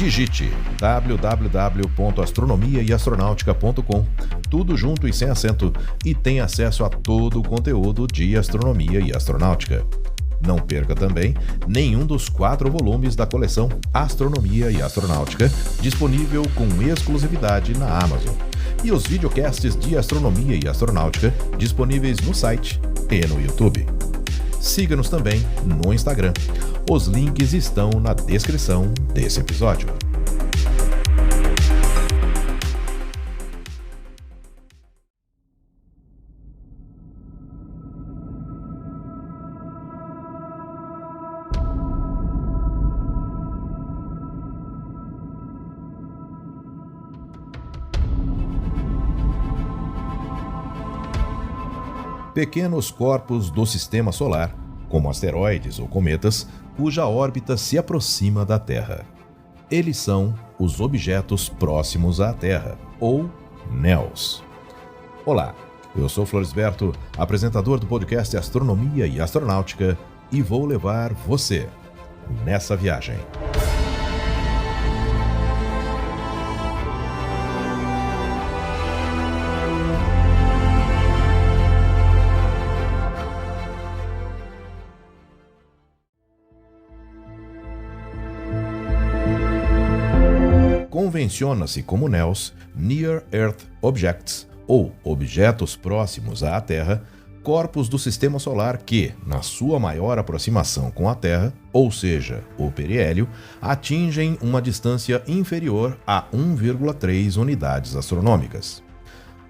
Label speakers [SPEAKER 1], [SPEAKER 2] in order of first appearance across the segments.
[SPEAKER 1] Digite www.astronomiaeastronautica.com, tudo junto e sem acento, e tenha acesso a todo o conteúdo de astronomia e astronáutica. Não perca também nenhum dos 4 volumes da coleção Astronomia e Astronáutica, disponível com exclusividade na Amazon, e os videocasts de astronomia e astronáutica disponíveis no site e no YouTube. Siga-nos também no Instagram. Os links estão na descrição desse episódio. Pequenos corpos do Sistema Solar, como asteroides ou cometas, cuja órbita se aproxima da Terra. Eles são os objetos próximos à Terra, ou NEOs. Olá, eu sou Florisberto, apresentador do podcast Astronomia e Astronáutica, e vou levar você nessa viagem. Convenciona-se como NEOs, Near Earth Objects, ou objetos próximos à Terra, corpos do Sistema Solar que, na sua maior aproximação com a Terra, ou seja, o periélio, atingem uma distância inferior a 1,3 unidades astronômicas.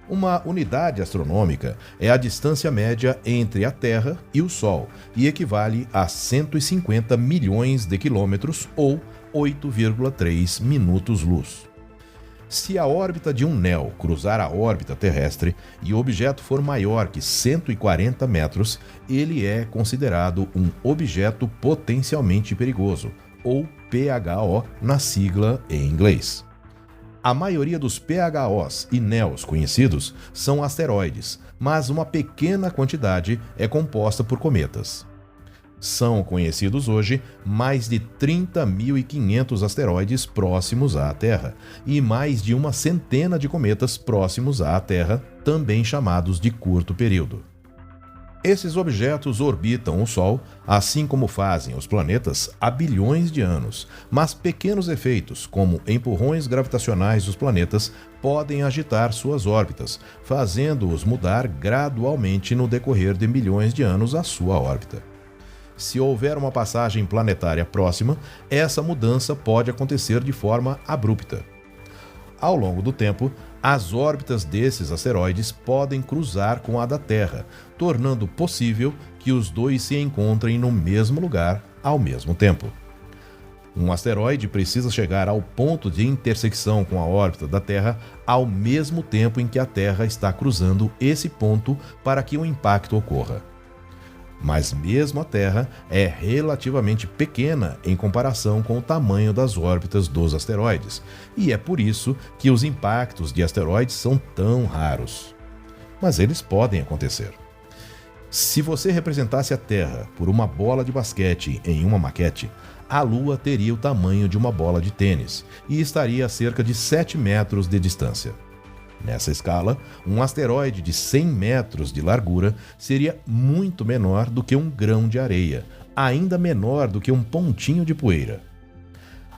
[SPEAKER 1] Uma unidade astronômica é a distância média entre a Terra e o Sol e equivale a 150 milhões de quilômetros ou 8,3 minutos-luz. Se a órbita de um NEO cruzar a órbita terrestre e o objeto for maior que 140 metros, ele é considerado um objeto potencialmente perigoso, ou PHO na sigla em inglês. A maioria dos PHOs e NEOs conhecidos são asteroides, mas uma pequena quantidade é composta por cometas. São conhecidos hoje mais de 30.500 asteroides próximos à Terra e mais de uma centena de cometas próximos à Terra, também chamados de curto período. Esses objetos orbitam o Sol, assim como fazem os planetas, há bilhões de anos, mas pequenos efeitos, como empurrões gravitacionais dos planetas, podem agitar suas órbitas, fazendo-os mudar gradualmente no decorrer de milhões de anos a sua órbita. Se houver uma passagem planetária próxima, essa mudança pode acontecer de forma abrupta. Ao longo do tempo, as órbitas desses asteroides podem cruzar com a da Terra, tornando possível que os dois se encontrem no mesmo lugar ao mesmo tempo. Um asteroide precisa chegar ao ponto de intersecção com a órbita da Terra ao mesmo tempo em que a Terra está cruzando esse ponto para que o impacto ocorra. Mas mesmo a Terra é relativamente pequena em comparação com o tamanho das órbitas dos asteroides, e é por isso que os impactos de asteroides são tão raros. Mas eles podem acontecer. Se você representasse a Terra por uma bola de basquete em uma maquete, a Lua teria o tamanho de uma bola de tênis e estaria a cerca de 7 metros de distância. Nessa escala, um asteroide de 100 metros de largura seria muito menor do que um grão de areia, ainda menor do que um pontinho de poeira.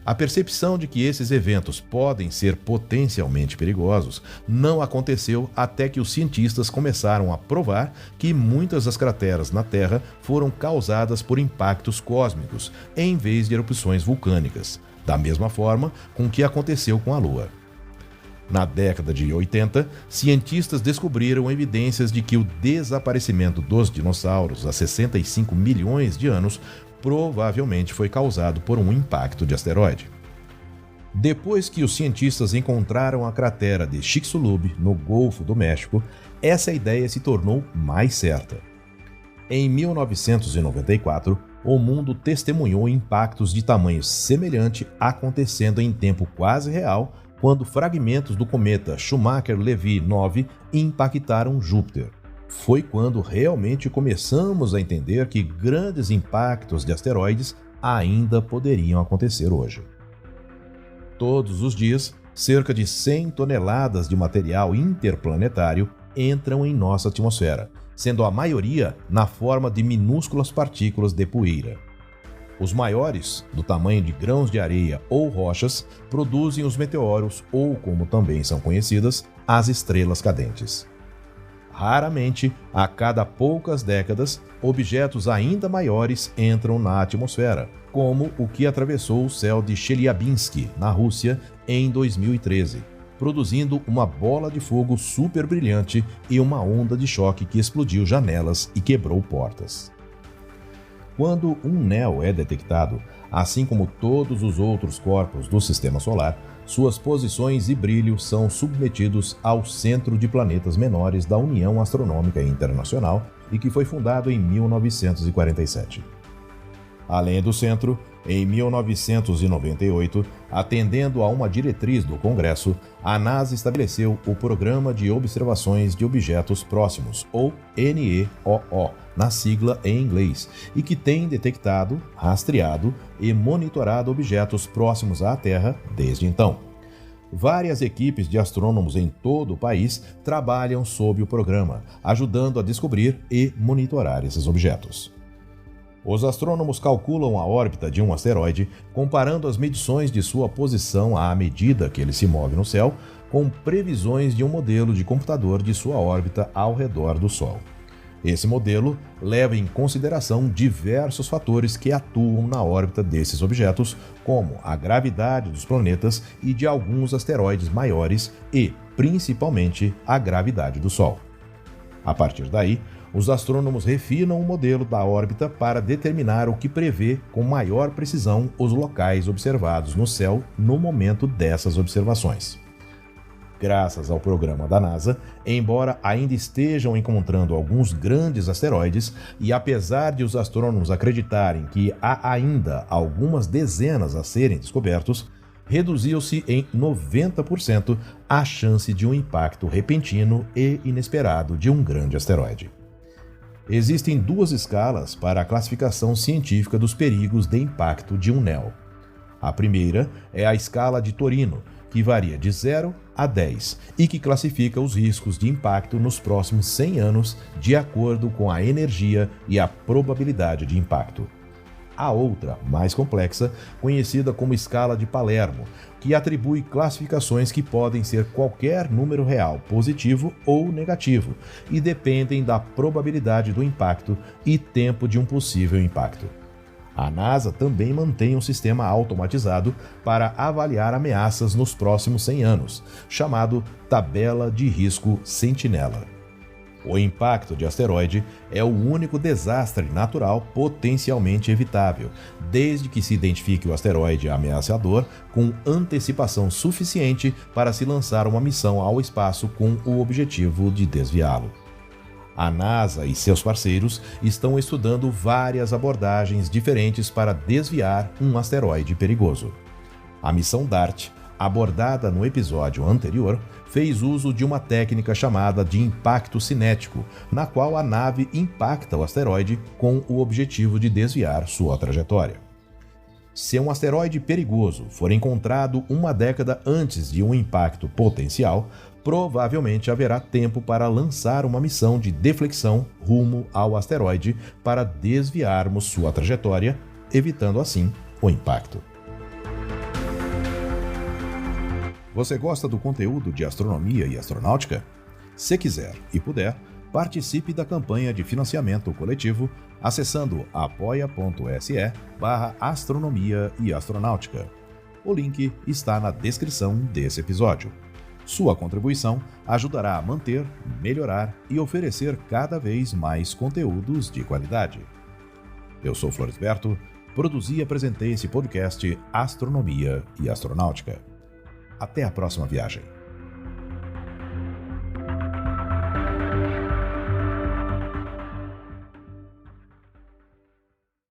[SPEAKER 1] A percepção de que esses eventos podem ser potencialmente perigosos não aconteceu até que os cientistas começaram a provar que muitas das crateras na Terra foram causadas por impactos cósmicos, em vez de erupções vulcânicas, da mesma forma com que aconteceu com a Lua. Na década de 80, cientistas descobriram evidências de que o desaparecimento dos dinossauros há 65 milhões de anos provavelmente foi causado por um impacto de asteroide. Depois que os cientistas encontraram a cratera de Chicxulub, no Golfo do México, essa ideia se tornou mais certa. Em 1994, o mundo testemunhou impactos de tamanho semelhante acontecendo em tempo quase real quando fragmentos do cometa Schumacher-Levy 9 impactaram Júpiter. Foi quando realmente começamos a entender que grandes impactos de asteroides ainda poderiam acontecer hoje. Todos os dias, cerca de 100 toneladas de material interplanetário entram em nossa atmosfera, sendo a maioria na forma de minúsculas partículas de poeira. Os maiores, do tamanho de grãos de areia ou rochas, produzem os meteoros ou, como também são conhecidas, as estrelas cadentes. Raramente, a cada poucas décadas, objetos ainda maiores entram na atmosfera, como o que atravessou o céu de Chelyabinsk, na Rússia, em 2013, produzindo uma bola de fogo super brilhante e uma onda de choque que explodiu janelas e quebrou portas. Quando um NEO é detectado, assim como todos os outros corpos do Sistema Solar, suas posições e brilho são submetidos ao Centro de Planetas Menores da União Astronômica Internacional e que foi fundado em 1947. Além do centro, em 1998, atendendo a uma diretriz do Congresso, a NASA estabeleceu o Programa de Observações de Objetos Próximos, ou NEOO, na sigla em inglês, e que tem detectado, rastreado e monitorado objetos próximos à Terra desde então. Várias equipes de astrônomos em todo o país trabalham sob o programa, ajudando a descobrir e monitorar esses objetos. Os astrônomos calculam a órbita de um asteroide comparando as medições de sua posição à medida que ele se move no céu com previsões de um modelo de computador de sua órbita ao redor do Sol. Esse modelo leva em consideração diversos fatores que atuam na órbita desses objetos, como a gravidade dos planetas e de alguns asteroides maiores e, principalmente, a gravidade do Sol. A partir daí, os astrônomos refinam o modelo da órbita para determinar o que prevê com maior precisão os locais observados no céu no momento dessas observações. Graças ao programa da NASA, embora ainda estejam encontrando alguns grandes asteroides, e apesar de os astrônomos acreditarem que há ainda algumas dezenas a serem descobertos, reduziu-se em 90% a chance de um impacto repentino e inesperado de um grande asteroide. Existem duas escalas para a classificação científica dos perigos de impacto de um NEO. A primeira é a escala de Torino, que varia de 0 a 10 e que classifica os riscos de impacto nos próximos 100 anos de acordo com a energia e a probabilidade de impacto. A outra, mais complexa, conhecida como escala de Palermo, que atribui classificações que podem ser qualquer número real, positivo ou negativo, e dependem da probabilidade do impacto e tempo de um possível impacto. A NASA também mantém um sistema automatizado para avaliar ameaças nos próximos 100 anos, chamado Tabela de Risco Sentinela. O impacto de asteroide é o único desastre natural potencialmente evitável, desde que se identifique o asteroide ameaçador com antecipação suficiente para se lançar uma missão ao espaço com o objetivo de desviá-lo. A NASA e seus parceiros estão estudando várias abordagens diferentes para desviar um asteroide perigoso. A missão DART, abordada no episódio anterior, fez uso de uma técnica chamada de impacto cinético, na qual a nave impacta o asteroide com o objetivo de desviar sua trajetória. Se um asteroide perigoso for encontrado uma década antes de um impacto potencial, provavelmente haverá tempo para lançar uma missão de deflexão rumo ao asteroide para desviarmos sua trajetória, evitando assim o impacto. Você gosta do conteúdo de astronomia e astronáutica? Se quiser e puder, participe da campanha de financiamento coletivo acessando apoia.se/astronomia e astronáutica. O link está na descrição desse episódio. Sua contribuição ajudará a manter, melhorar e oferecer cada vez mais conteúdos de qualidade. Eu sou Floresberto, produzi e apresentei esse podcast Astronomia e Astronáutica. Até a próxima viagem.